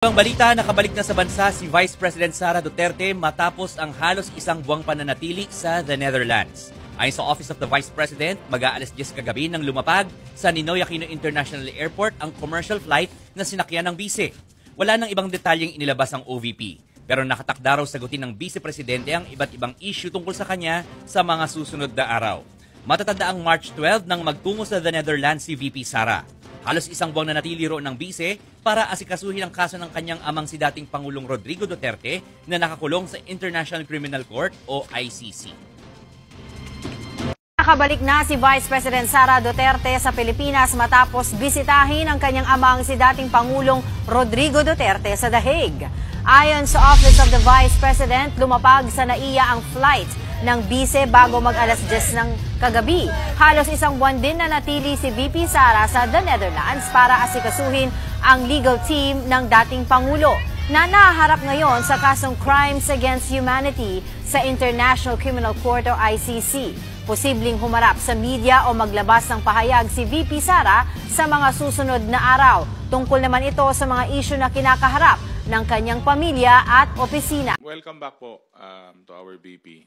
Ibang balita, nakabalik na sa bansa si Vice President Sara Duterte matapos ang halos isang buwang pananatili sa the Netherlands. Ayon sa Office of the Vice President, mag-aalas 10 kagabi nang lumapag sa Ninoy Aquino International Airport ang commercial flight na sinakyan ng bise. Wala nang ibang detalyeng inilabas ang OVP, pero nakatakda raw sagutin ng Vice Presidente ang iba't ibang issue tungkol sa kanya sa mga susunod na araw. Matatanda ang March 12 nang magtungo sa the Netherlands si VP Sara. Halos isang buwan na natili roon ng bise para asikasuhin ang kaso ng kanyang amang si dating Pangulong Rodrigo Duterte na nakakulong sa International Criminal Court o ICC. Nakabalik na si Vice President Sara Duterte sa Pilipinas matapos bisitahin ang kanyang amang si dating Pangulong Rodrigo Duterte sa The Hague. Ayon sa Office of the Vice President, lumapag sa NAIA ang flight ng bise bago mag-alas 10 ng kagabi. Halos isang buwan din na natili si VP Sara sa the Netherlands para asikasuhin ang legal team ng dating Pangulo na nahaharap ngayon sa kasong Crimes Against Humanity sa International Criminal Court o ICC. Posibleng humarap sa media o maglabas ng pahayag si VP Sara sa mga susunod na araw. Tungkol naman ito sa mga isyu na kinakaharap ng kanyang pamilya at opisina. Welcome back po to our VP.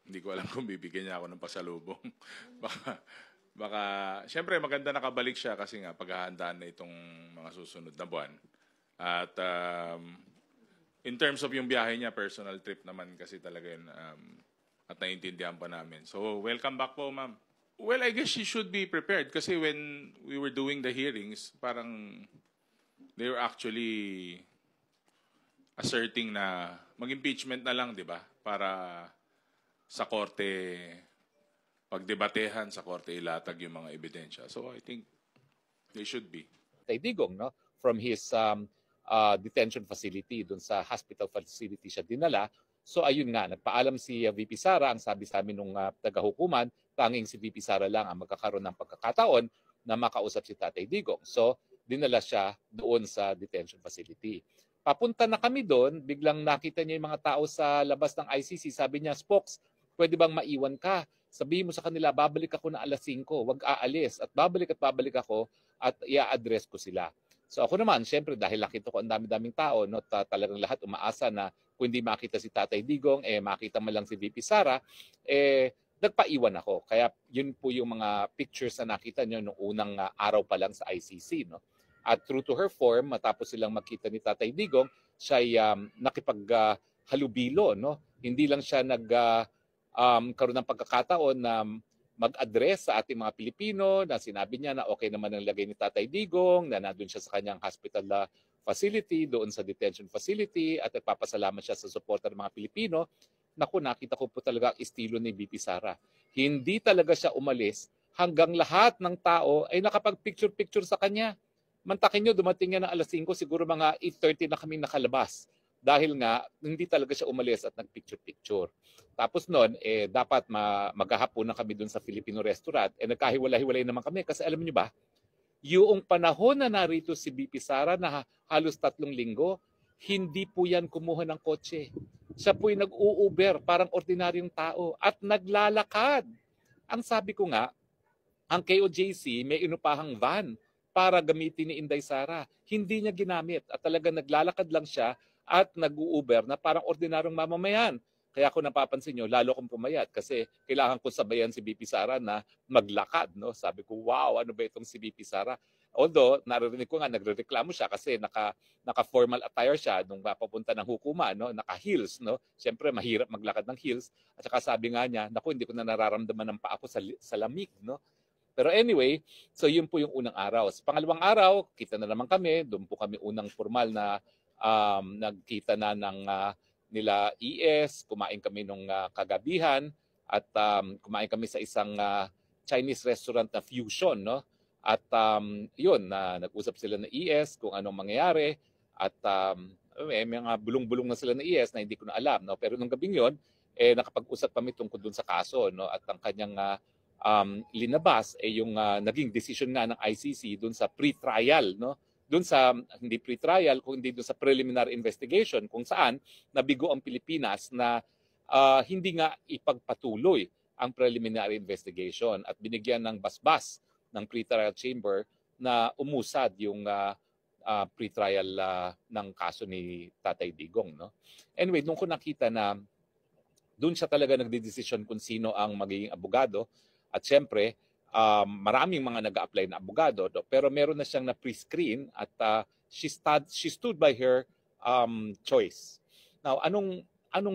Hindi ko alam kung bibigyan niya ako ng pasalubong. baka, syempre maganda nakabalik siya kasi nga paghahandaan na itong mga susunod na buwan. At in terms of yung biyahe niya, personal trip naman kasi talaga yun at naiintindihan pa namin. So welcome back po, ma'am. Well, I guess she should be prepared kasi when we were doing the hearings, parang they were actually asserting na mag-impeachment na lang, di ba? Para sa korte, pagdebatehan sa korte, ilatag yung mga ebidensya. So I think they should be. Digong, no? From his detention facility, dun sa hospital facility siya dinala. So ayun nga, nagpaalam si VP Sara, ang sabi sa amin nung taga-hukuman, tanging si VP Sara lang ang magkakaroon ng pagkakataon na makausap si Tatay Digong. So dinala siya doon sa detention facility. Papunta na kami doon, biglang nakita niya yung mga tao sa labas ng ICC. Sabi niya, Spokes, pwede bang maiwan ka? Sabihin mo sa kanila, babalik ako na alas 5, wag aalis. At babalik ako at i-address ko sila. So ako naman, syempre dahil nakita ko ang dami-daming tao, no, talagang lahat umaasa na kung hindi makita si Tatay Digong, makita mo lang si VP Sara, nagpaiwan ako. Kaya yun po yung mga pictures na nakita nyo nung unang araw pa lang sa ICC. No? At true to her form, matapos silang magkita ni Tatay Digong, siya ay nakipaghalubilo. No? Hindi lang siya karoon ng pagkakataon na mag-address sa ating mga Pilipino na sinabi niya na okay naman ang lagay ni Tatay Digong, na nandun siya sa kanyang hospital facility, doon sa detention facility at nagpapasalamat siya sa suporta ng mga Pilipino. Naku, nakita ko po talaga ang estilo ni VP Sara. Hindi talaga siya umalis hanggang lahat ng tao ay nakapag-picture-picture sa kanya. Mantakin nyo, dumating niya ng alas 5, siguro mga 8:30 na kami nakalabas. Dahil nga, hindi talaga siya umalis at nag-picture-picture. Tapos noon, dapat maghahapon na kami doon sa Filipino restaurant. Nagkahiwalay-hiwalay naman kami kasi alam niyo ba, yung panahon na narito si VP Sara na halos 3 linggo, hindi po yan kumuha ng kotse. Siya po'y nag-u-Uber, parang ordinaryong tao, at naglalakad. Ang sabi ko nga, ang KOJC may inupahang van para gamitin ni Inday Sara. Hindi niya ginamit at talagang naglalakad lang siya at nag-u-Uber na parang ordinaryong mamamayan. Kaya kung napapansin nyo, lalo akong pumayat kasi kailangan ko sabayan si VP Sara na maglakad. No? Sabi ko, wow, ano ba itong si VP Sara? Although, naririnig ko nga, nagrereklamo siya kasi naka-formal attire siya nung papunta ng hukuman, no? Naka-heels. No? Siyempre, mahirap maglakad ng heels. At saka sabi nga niya, naku, hindi ko na nararamdaman ng paa ko sa lamig. No? Pero anyway, so yun po yung unang araw. Sa pangalawang araw, kita na naman kami. Doon po kami unang formal na nagkita na ng nila ES. Kumain kami nung kagabihan. At kumain kami sa isang Chinese restaurant na Fusion. No? At yun, nag-usap sila ng ES kung anong mangyayari. At may mga bulong-bulong na sila ng ES na hindi ko na alam. No? Pero nung gabing yun, nakapag-usap kami tungkol dun sa kaso. No? At ang kanyang linabas yung naging decision nga ng ICC dun sa pre-trial, no? Dun sa hindi pre-trial kundi dun sa preliminary investigation kung saan nabigo ang Pilipinas na hindi nga ipagpatuloy ang preliminary investigation at binigyan ng basbas ng pre-trial chamber na umusad yung pre-trial ng kaso ni Tatay Digong. No? Anyway, nung ko nakita na doon siya talaga nagdedesisyon kung sino ang magiging abogado, at syempre, maraming mga nag-a-apply na abogado, no? Pero meron na siyang na-pre-screen at she stood by her choice. Now, anong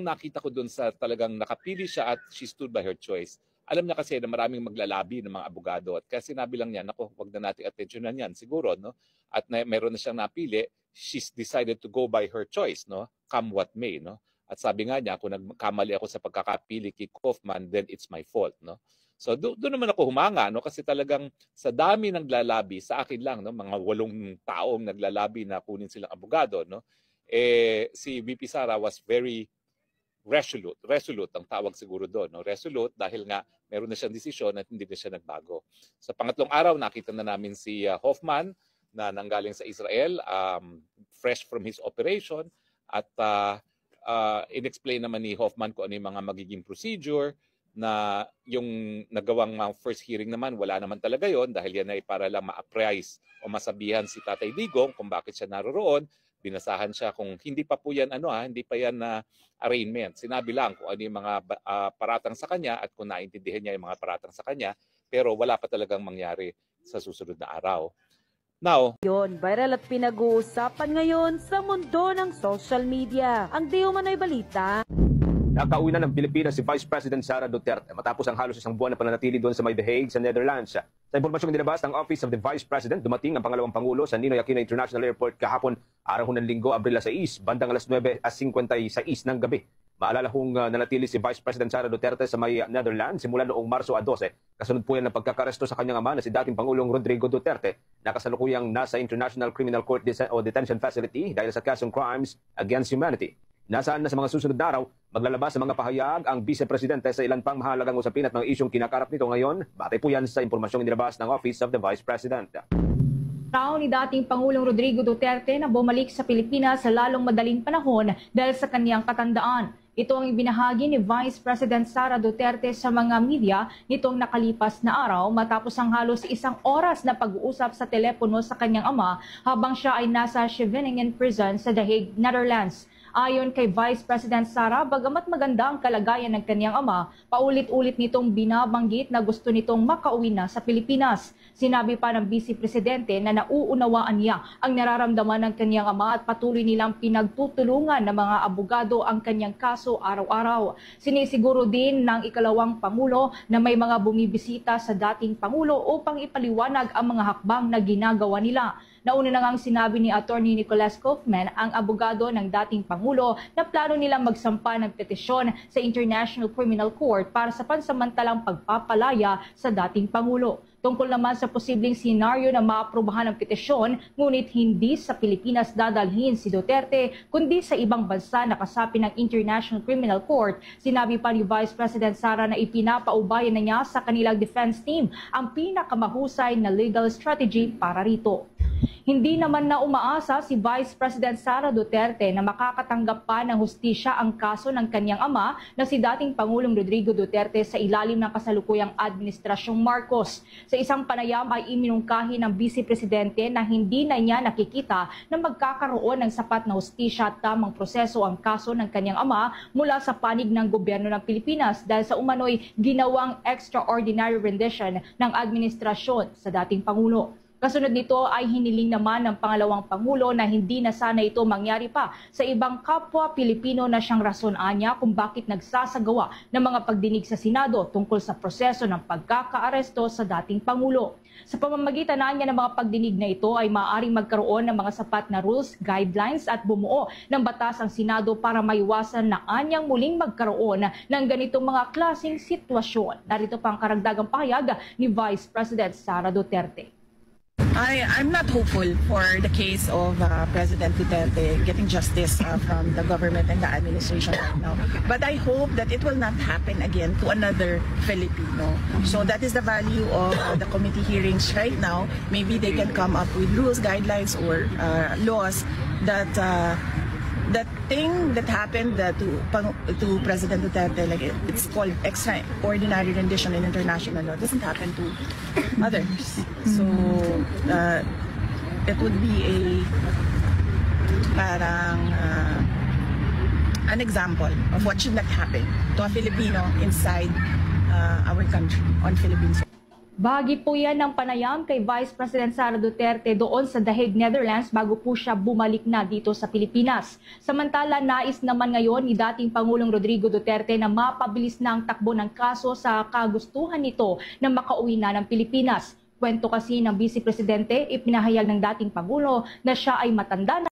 nakita ko doon sa talagang nakapili siya at she stood by her choice? Alam niya kasi na maraming maglalabi ng mga abogado at kaya sinabi lang niya, nako, wag na natin atensyonan yan siguro, no? At meron na siyang napili, she's decided to go by her choice, no? Come what may, no? At sabi nga niya, kung nagkamali ako sa pagkakapili kay Kaufman, then it's my fault, no? So doon naman ako humanga, no? Kasi talagang sa dami ng naglalabi, sa akin lang, no? Mga 8 taong naglalabi na kunin silang abogado, no? Si VP Sara was very resolute ang tawag siguro doon, no? Resolute dahil nga meron na siyang desisyon at hindi na siya nagbago. Sa pangatlong araw, nakita na namin si Hoffman na nanggaling sa Israel, fresh from his operation, at in-explain naman ni Hoffman kung ano yung mga magiging procedure, na yung nagawang first hearing naman, wala naman talaga yon dahil yan ay para lang ma-apprise o masabihan si Tatay Digong kung bakit siya naroroon. Binasahan siya kung hindi pa po yan hindi pa yan na arraignment. Sinabi lang kung ano yung mga paratang sa kanya at kung naintindihan niya yung mga paratang sa kanya, pero wala pa talagang mangyari sa susunod na araw. Now, viral at pinag-uusapan ngayon sa mundo ng social media. Ang di umano'y balita. Nakauwi na ng Pilipinas si Vice President Sara Duterte matapos ang halos 1 buwan na pananatili doon sa may The Hague sa Netherlands. Sa impormasyong nilabas ng Office of the Vice President, dumating ang pangalawang Pangulo sa Ninoy Aquino International Airport kahapon araw ng Linggo, Abril 6, bandang alas 9:56 ng gabi. Maalala kung nanatili si Vice President Sara Duterte sa may Netherlands simula noong Marso 12. Kasunod po yan ng pagkakaresto sa kanyang ama na si dating Pangulong Rodrigo Duterte na kasalukuyang nasa International Criminal Court o Detention Facility dahil sa kasong crimes against humanity. Nasaan na sa mga susunod na araw, maglalabas sa mga pahayag ang Vice Presidente sa ilan pang mahalagang usapin at mga isyong kinakarap nito ngayon. Batay po yan sa impormasyong inilabas ng Office of the Vice President. Raw ni dating Pangulong Rodrigo Duterte na bumalik sa Pilipinas sa lalong madaling panahon dahil sa kaniyang katandaan. Ito ang ibinahagi ni Vice President Sara Duterte sa mga media nitong nakalipas na araw matapos ang halos 1 oras na pag-uusap sa telepono sa kanyang ama habang siya ay nasa Scheveningen Prison sa The Hague, Netherlands. Ayon kay Vice President Sara, bagamat maganda ang kalagayan ng kanyang ama, paulit-ulit nitong binabanggit na gusto nitong makauwi na sa Pilipinas. Sinabi pa ng Vice Presidente na nauunawaan niya ang nararamdaman ng kanyang ama at patuloy nilang pinagtutulungan ng mga abogado ang kanyang kaso araw-araw. Sinisiguro din ng ikalawang Pangulo na may mga bumibisita sa dating Pangulo upang ipaliwanag ang mga hakbang na ginagawa nila. Nauna na ngang sinabi ni Attorney Nicholas Kaufman, ang abogado ng dating Pangulo, na plano nilang magsampa ng petisyon sa International Criminal Court para sa pansamantalang pagpapalaya sa dating Pangulo. Tungkol naman sa posibleng senaryo na maaprubahan ng petisyon, ngunit hindi sa Pilipinas dadalhin si Duterte, kundi sa ibang bansa na kasapi ng International Criminal Court. Sinabi pa ni Vice President Sara na ipinapaubayan na niya sa kanilang defense team ang pinakamahusay na legal strategy para rito. Hindi naman na umaasa si Vice President Sara Duterte na makakatanggap pa ng hustisya ang kaso ng kanyang ama na si dating Pangulong Rodrigo Duterte sa ilalim ng kasalukuyang Administrasyong Marcos. Sa isang panayam ay iminungkahi ng Vice Presidente na hindi na niya nakikita na magkakaroon ng sapat na hustisya at tamang proseso ang kaso ng kanyang ama mula sa panig ng gobyerno ng Pilipinas dahil sa umano'y ginawang extraordinary rendition ng administrasyon sa dating Pangulo. Kasunod nito ay hiniling naman ng pangalawang Pangulo na hindi na sana ito mangyari pa sa ibang kapwa Pilipino na siyang rason anya kung bakit nagsasagawa ng mga pagdinig sa Senado tungkol sa proseso ng pagkakaaresto sa dating Pangulo. Sa pamamagitan na niya ng mga pagdinig na ito ay maaaring magkaroon ng mga sapat na rules, guidelines at bumuo ng batas ang Senado para maiwasan na anyang muling magkaroon ng ganitong mga klaseng sitwasyon. Narito pa ang karagdagang pahayag ni Vice President Sara Duterte. I'm not hopeful for the case of President Duterte getting justice from the government and the administration right now. But I hope that it will not happen again to another Filipino. So that is the value of the committee hearings right now. Maybe they can come up with rules, guidelines, or laws that that thing that happened to President Duterte, like it's called extraordinary rendition in international law, doesn't happen to others. So it would be a parang an example of what should not happen to a Filipino inside our country on Philippines. Bahagi po yan ng panayam kay Vice President Sara Duterte doon sa The Hague, Netherlands bago po siya bumalik na dito sa Pilipinas. Samantala, nais naman ngayon ni dating Pangulong Rodrigo Duterte na mapabilis na ang takbo ng kaso sa kagustuhan nito na makauwi na ng Pilipinas. Kwento kasi ng Vice Presidente, ipinahayag ng dating Pangulo na siya ay matanda na